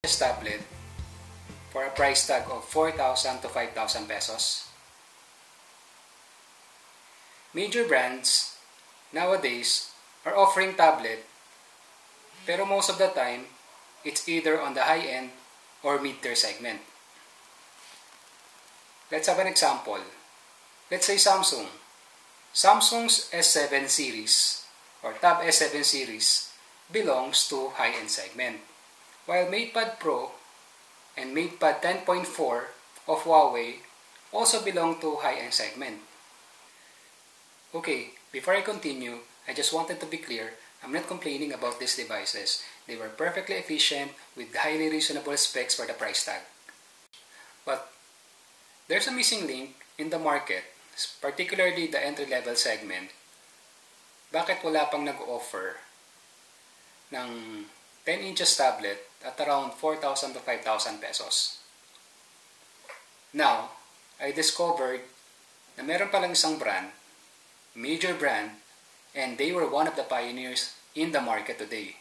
This tablet for a price tag of 4,000 to 5,000 pesos. Major brands nowadays are offering tablet, pero most of the time it's either on the high end or mid-tier segment. Let's have an example. Let's say Samsung. Samsung's S7 series or Tab S7 series belongs to high-end segment, while MatePad Pro and MatePad 10.4 of Huawei also belong to high-end segment. Okay, before I continue, I just wanted to be clear, I'm not complaining about these devices. They were perfectly efficient with highly reasonable specs for the price tag. But there's a missing link in the market, particularly the entry-level segment. Bakit wala pang nag-offer ng 10 inches tablet at around 4,000 to 5,000 pesos? Now, I discovered na meron palang isang brand, major brand, and they were one of the pioneers in the market today.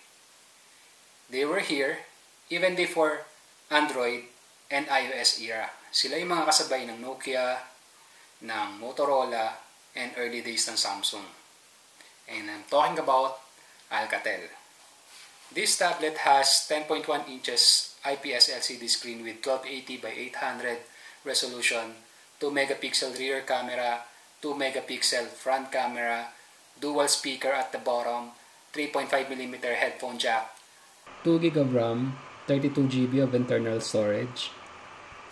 They were here even before Android and iOS era. Sila yung mga kasabay ng Nokia, ng Motorola, and early days ng Samsung. And I'm talking about Alcatel. This tablet has 10.1 inches IPS LCD screen with 1280 by 800 resolution, 2 megapixel rear camera, 2 megapixel front camera, dual speaker at the bottom, 3.5mm headphone jack, 2 GB of RAM, 32 GB of internal storage,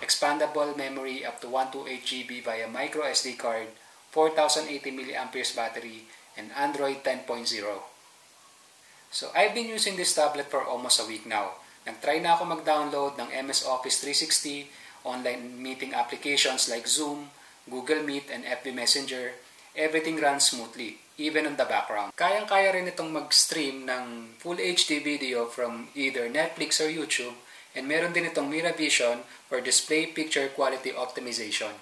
expandable memory up to 128 GB via micro SD card, 4080 mAh battery, and Android 10.0. So I've been using this tablet for almost a week now. Nag-try na ako mag-download ng MS Office 360, online meeting applications like Zoom, Google Meet, and FB Messenger. Everything runs smoothly, even on the background. Kayang-kaya rin itong mag-stream ng Full HD video from either Netflix or YouTube, and meron din itong MiraVision for display picture quality optimization.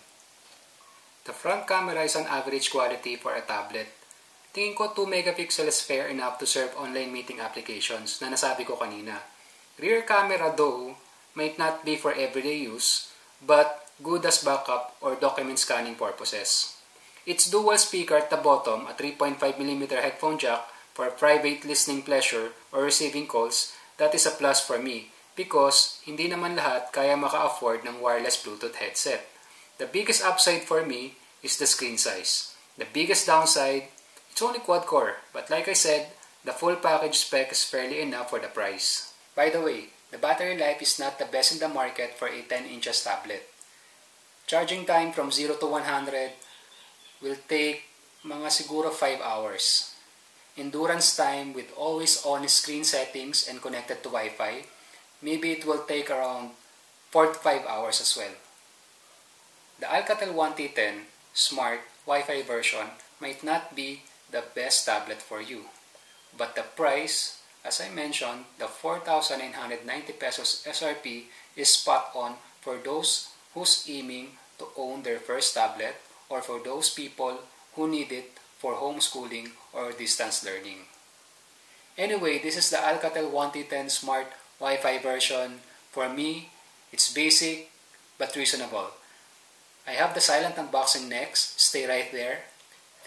The front camera is an average quality for a tablet. Tingin ko 2 megapixel is fair enough to serve online meeting applications na nasabi ko kanina. Rear camera though might not be for everyday use, but good as backup or document scanning purposes. Its dual speaker at the bottom, a 3.5mm headphone jack for private listening pleasure or receiving calls, that is a plus for me because hindi naman lahat kaya maka-afford ng wireless Bluetooth headset. The biggest upside for me is the screen size. The biggest downside, it's only quad-core, but like I said, the full package spec is fairly enough for the price. By the way, the battery life is not the best in the market for a 10 inches tablet. Charging time from 0 to 100 will take mga siguro 5 hours. Endurance time with always on screen settings and connected to Wi-Fi, maybe it will take around 4 to 5 hours as well. The Alcatel 1T10 Smart Wi-Fi version might not be the best tablet for you. But the price, as I mentioned, the 4,990 pesos SRP is spot on for those who's aiming to own their first tablet or for those people who need it for homeschooling or distance learning. Anyway, this is the Alcatel 1T10 Smart Wi-Fi version. For me, it's basic but reasonable. I have the silent unboxing next. Stay right there.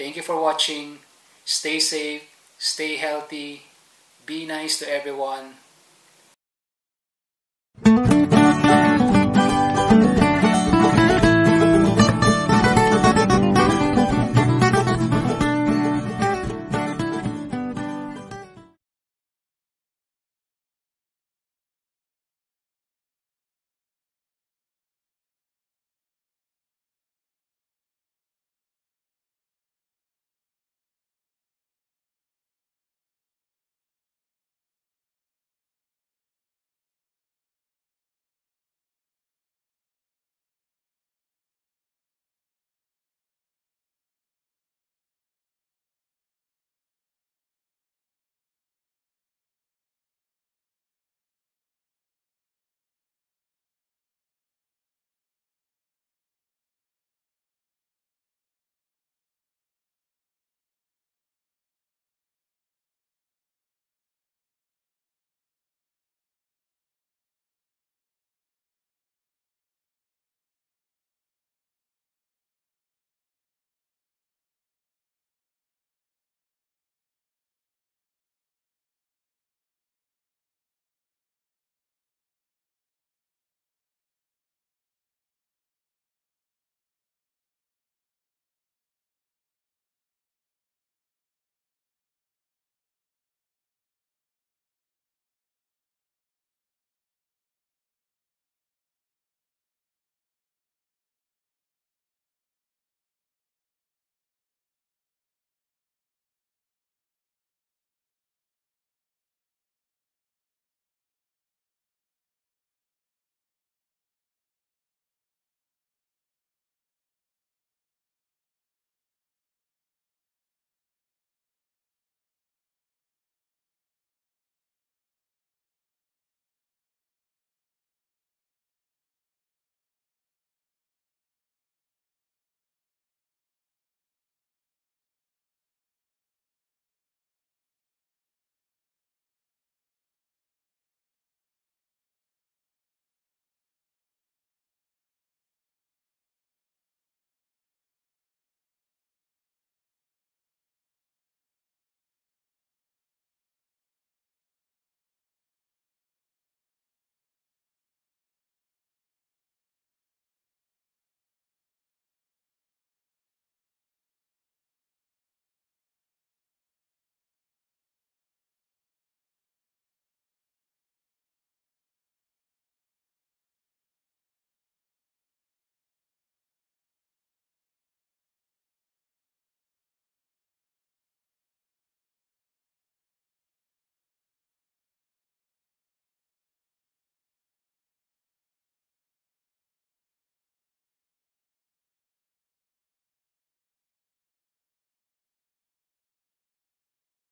Thank you for watching. Stay safe, stay healthy, be nice to everyone.